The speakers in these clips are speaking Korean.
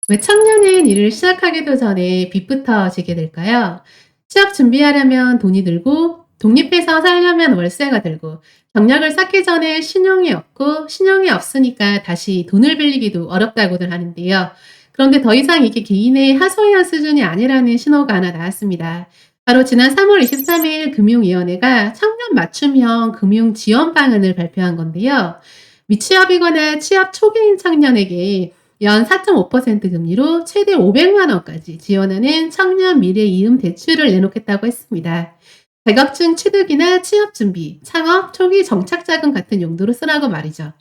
왜 청년은 일을 시작하기도 전에 빚부터 지게 될까요? 취업 준비하려면 돈이 들고, 독립해서 살려면 월세가 들고, 경력을 쌓기 전에 신용이 없고, 신용이 없으니까 다시 돈을 빌리기도 어렵다고들 하는데요. 그런데 더 이상 이게 개인의 하소연 수준이 아니라는 신호가 하나 나왔습니다. 바로 지난 3월 23일 금융위원회가 청년 맞춤형 금융 지원 방안을 발표한 건데요. 미취업이거나 취업 초기인 청년에게 연 4.5% 금리로 최대 500만 원까지 지원하는 청년 미래 이음 대출을 내놓겠다고 했습니다. 자격증 취득이나 취업 준비, 창업, 초기 정착 자금 같은 용도로 쓰라고 말이죠.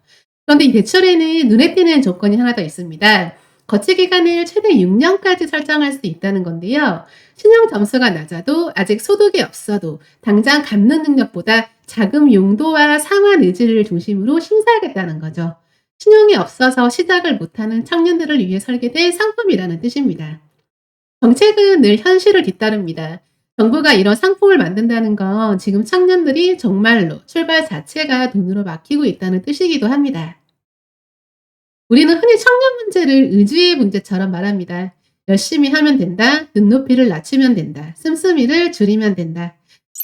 그런데 이 대출에는 눈에 띄는 조건이 하나 더 있습니다. 거치 기간을 최대 6년까지 설정할 수 있다는 건데요. 신용 점수가 낮아도 아직 소득이 없어도 당장 갚는 능력보다 자금 용도와 상환 의지를 중심으로 심사하겠다는 거죠. 신용이 없어서 시작을 못하는 청년들을 위해 설계된 상품이라는 뜻입니다. 정책은 늘 현실을 뒤따릅니다. 정부가 이런 상품을 만든다는 건 지금 청년들이 정말로 출발 자체가 돈으로 막히고 있다는 뜻이기도 합니다. 우리는 흔히 청년 문제를 의지의 문제처럼 말합니다. 열심히 하면 된다, 눈높이를 낮추면 된다, 씀씀이를 줄이면 된다.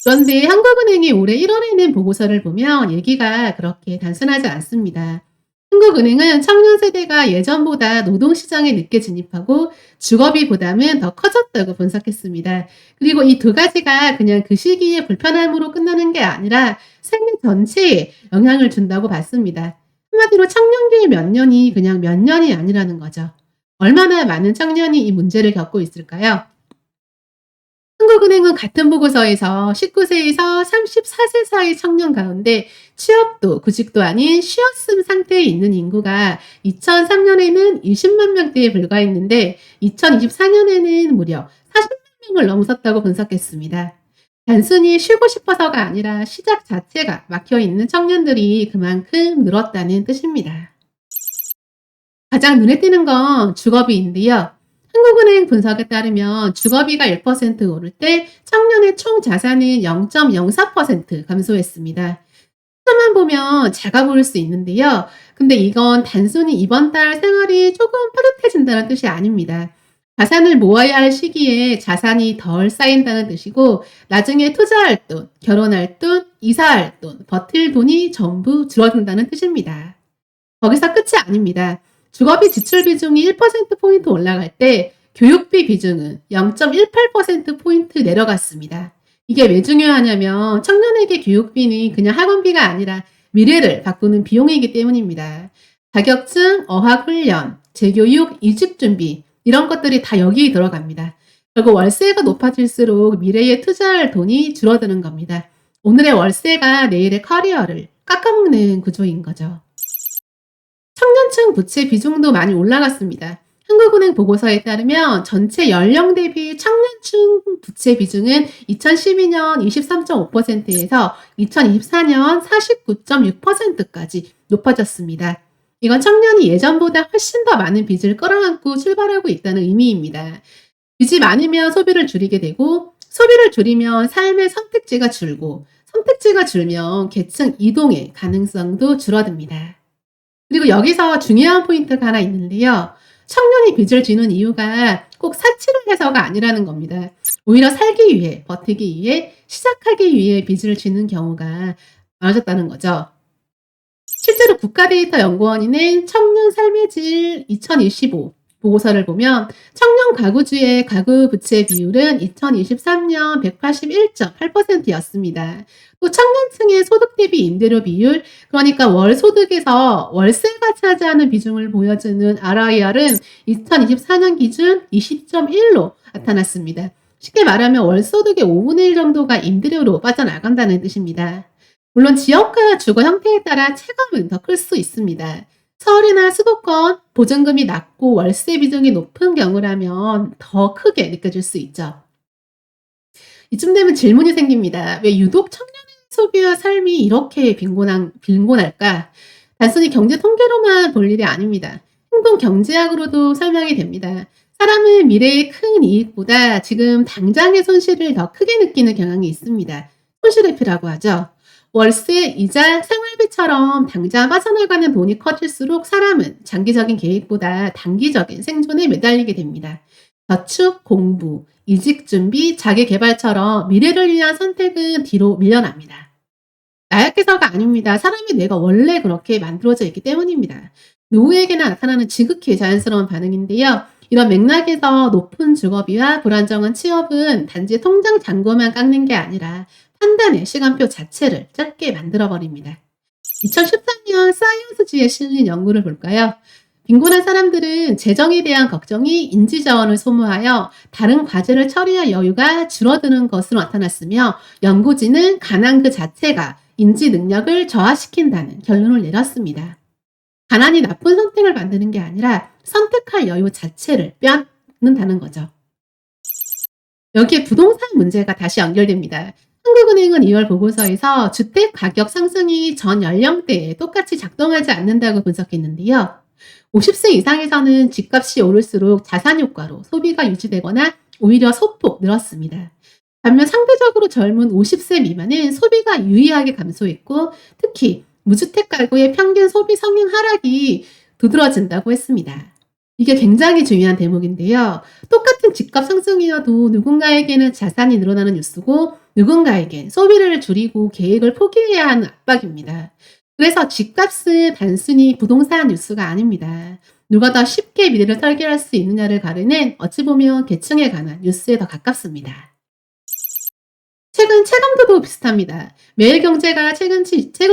그런데 한국은행이 올해 1월에 낸 보고서를 보면 얘기가 그렇게 단순하지 않습니다. 한국은행은 청년 세대가 예전보다 노동시장에 늦게 진입하고 주거비 부담은 더 커졌다고 분석했습니다. 그리고 이 두 가지가 그냥 그 시기의 불편함으로 끝나는 게 아니라 생애 전체에 영향을 준다고 봤습니다. 한마디로 청년기의 몇 년이 그냥 몇 년이 아니라는 거죠. 얼마나 많은 청년이 이 문제를 겪고 있을까요? 한국은행은 같은 보고서에서 19세에서 34세 사이 청년 가운데 취업도 구직도 아닌 쉬었음 상태에 있는 인구가 2003년에는 20만 명대에 불과했는데 2024년에는 무려 40만 명을 넘어섰다고 분석했습니다. 단순히 쉬고 싶어서가 아니라 시작 자체가 막혀 있는 청년들이 그만큼 늘었다는 뜻입니다. 가장 눈에 띄는 건 주거비인데요. 한국은행 분석에 따르면 주거비가 1% 오를 때 청년의 총 자산은 0.04% 감소했습니다. 숫자만 보면 작아 보일 수 있는데요. 근데 이건 단순히 이번 달 생활이 조금 뿌듯해진다는 뜻이 아닙니다. 자산을 모아야 할 시기에 자산이 덜 쌓인다는 뜻이고, 나중에 투자할 돈, 결혼할 돈, 이사할 돈, 버틸 돈이 전부 줄어든다는 뜻입니다. 거기서 끝이 아닙니다. 주거비 지출 비중이 1%포인트 올라갈 때 교육비 비중은 0.18%포인트 내려갔습니다. 이게 왜 중요하냐면 청년에게 교육비는 그냥 학원비가 아니라 미래를 바꾸는 비용이기 때문입니다. 자격증, 어학훈련, 재교육, 이직준비 이런 것들이 다 여기 들어갑니다. 결국 월세가 높아질수록 미래에 투자할 돈이 줄어드는 겁니다. 오늘의 월세가 내일의 커리어를 깎아먹는 구조인 거죠. 청년층 부채 비중도 많이 올라갔습니다. 한국은행 보고서에 따르면 전체 연령 대비 청년층 부채 비중은 2012년 23.5%에서 2024년 49.6%까지 높아졌습니다. 이건 청년이 예전보다 훨씬 더 많은 빚을 끌어안고 출발하고 있다는 의미입니다. 빚이 많으면 소비를 줄이게 되고, 소비를 줄이면 삶의 선택지가 줄고, 선택지가 줄면 계층 이동의 가능성도 줄어듭니다. 그리고 여기서 중요한 포인트가 하나 있는데요. 청년이 빚을 지는 이유가 꼭 사치를 해서가 아니라는 겁니다. 오히려 살기 위해, 버티기 위해, 시작하기 위해 빚을 지는 경우가 많아졌다는 거죠. 실제로 국가데이터 연구원이 낸 청년 삶의 질 2025 보고서를 보면 청년 가구주의 가구 부채 비율은 2023년 181.8%였습니다. 또 청년층의 소득 대비 임대료 비율, 그러니까 월 소득에서 월세가 차지하는 비중을 보여주는 RIR은 2024년 기준 20.1로 나타났습니다. 쉽게 말하면 월 소득의 5분의 1 정도가 임대료로 빠져나간다는 뜻입니다. 물론 지역과 주거 형태에 따라 체감은 더 클 수 있습니다. 서울이나 수도권 보증금이 낮고 월세 비중이 높은 경우라면 더 크게 느껴질 수 있죠. 이쯤 되면 질문이 생깁니다. 왜 유독 청년의 소비와 삶이 이렇게 빈곤할까? 단순히 경제 통계로만 볼 일이 아닙니다. 행동 경제학으로도 설명이 됩니다. 사람은 미래의 큰 이익보다 지금 당장의 손실을 더 크게 느끼는 경향이 있습니다. 손실회피라고 하죠. 월세, 이자, 생활비 슈퍼맨처럼 당장 빠져나가는 돈이 커질수록 사람은 장기적인 계획보다 단기적인 생존에 매달리게 됩니다. 저축, 공부, 이직 준비, 자기 개발처럼 미래를 위한 선택은 뒤로 밀려납니다. 나약해서가 아닙니다. 사람의 뇌가 원래 그렇게 만들어져 있기 때문입니다. 누구에게나 나타나는 지극히 자연스러운 반응인데요. 이런 맥락에서 높은 직업이와 불안정한 취업은 단지 통장 잔고만 깎는 게 아니라 판단의 시간표 자체를 짧게 만들어 버립니다. 2013년 사이언스지에 실린 연구를 볼까요? 빈곤한 사람들은 재정에 대한 걱정이 인지 자원을 소모하여 다른 과제를 처리할 여유가 줄어드는 것으로 나타났으며, 연구진은 가난 그 자체가 인지 능력을 저하시킨다는 결론을 내렸습니다. 가난이 나쁜 선택을 만드는 게 아니라 선택할 여유 자체를 빼앗는다는 거죠. 여기에 부동산 문제가 다시 연결됩니다. 한국은행은 2월 보고서에서 주택 가격 상승이 전 연령대에 똑같이 작동하지 않는다고 분석했는데요. 50세 이상에서는 집값이 오를수록 자산 효과로 소비가 유지되거나 오히려 소폭 늘었습니다. 반면 상대적으로 젊은 50세 미만은 소비가 유의하게 감소했고, 특히 무주택 가구의 평균 소비 성향 하락이 두드러진다고 했습니다. 이게 굉장히 중요한 대목인데요. 똑같은 집값 상승이어도 누군가에게는 자산이 늘어나는 뉴스고, 누군가에겐 소비를 줄이고 계획을 포기해야 하는 압박입니다. 그래서 집값은 단순히 부동산 뉴스가 아닙니다. 누가 더 쉽게 미래를 설계할 수 있느냐를 가르는, 어찌 보면 계층에 관한 뉴스에 더 가깝습니다. 최근 체감도도 비슷합니다. 매일경제가 최근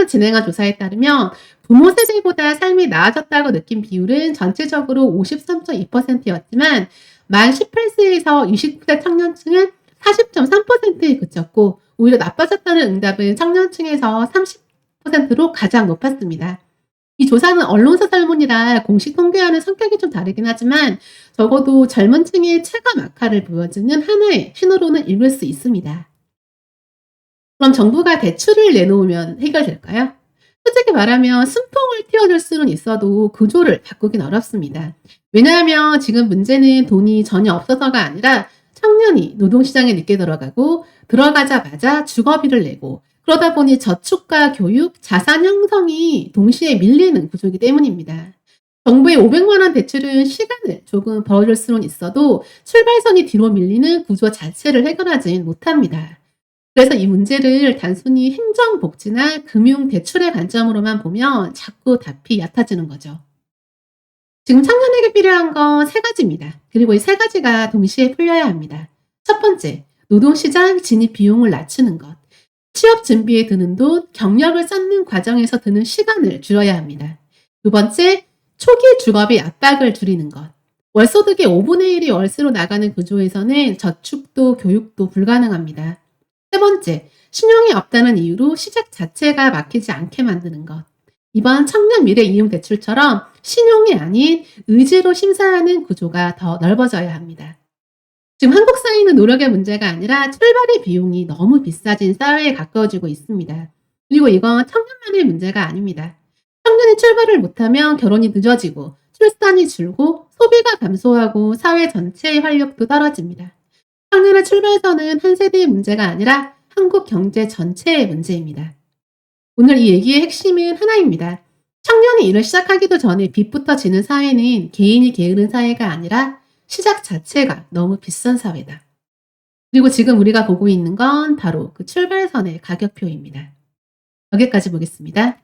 진행한 조사에 따르면 부모 세대보다 삶이 나아졌다고 느낀 비율은 전체적으로 53.2%였지만, 만 18세에서 29세 청년층은 40.3%에 그쳤고, 오히려 나빠졌다는 응답은 청년층에서 30%로 가장 높았습니다. 이 조사는 언론사 설문이라 공식 통계와는 성격이 좀 다르긴 하지만, 적어도 젊은 층의 체감 악화를 보여주는 하나의 신호로는 읽을 수 있습니다. 그럼 정부가 대출을 내놓으면 해결될까요? 솔직히 말하면 숨통을 틔워줄 수는 있어도 구조를 바꾸긴 어렵습니다. 왜냐하면 지금 문제는 돈이 전혀 없어서가 아니라, 청년이 노동시장에 늦게 들어가고 들어가자마자 주거비를 내고, 그러다 보니 저축과 교육, 자산 형성이 동시에 밀리는 구조이기 때문입니다. 정부의 500만 원 대출은 시간을 조금 벌어줄 수는 있어도 출발선이 뒤로 밀리는 구조 자체를 해결하진 못합니다. 그래서 이 문제를 단순히 행정복지나 금융대출의 관점으로만 보면 자꾸 답이 얕아지는 거죠. 지금 청년에게 필요한 건 세 가지입니다. 그리고 이 세 가지가 동시에 풀려야 합니다. 첫 번째, 노동시장 진입 비용을 낮추는 것. 취업 준비에 드는 돈, 경력을 쌓는 과정에서 드는 시간을 줄여야 합니다. 두 번째, 초기 주거비 압박을 줄이는 것. 월소득의 5분의 1이 월세로 나가는 구조에서는 저축도 교육도 불가능합니다. 세 번째, 신용이 없다는 이유로 시작 자체가 막히지 않게 만드는 것. 이번 청년 미래 이용 대출처럼 신용이 아닌 의지로 심사하는 구조가 더 넓어져야 합니다. 지금 한국 사회는 노력의 문제가 아니라 출발의 비용이 너무 비싸진 사회에 가까워지고 있습니다. 그리고 이건 청년만의 문제가 아닙니다. 청년이 출발을 못하면 결혼이 늦어지고, 출산이 줄고, 소비가 감소하고, 사회 전체의 활력도 떨어집니다. 청년의 출발선은 한 세대의 문제가 아니라 한국 경제 전체의 문제입니다. 오늘 이 얘기의 핵심은 하나입니다. 청년이 일을 시작하기도 전에 빚부터 지는 사회는 개인이 게으른 사회가 아니라 시작 자체가 너무 비싼 사회다. 그리고 지금 우리가 보고 있는 건 바로 그 출발선의 가격표입니다. 여기까지 보겠습니다.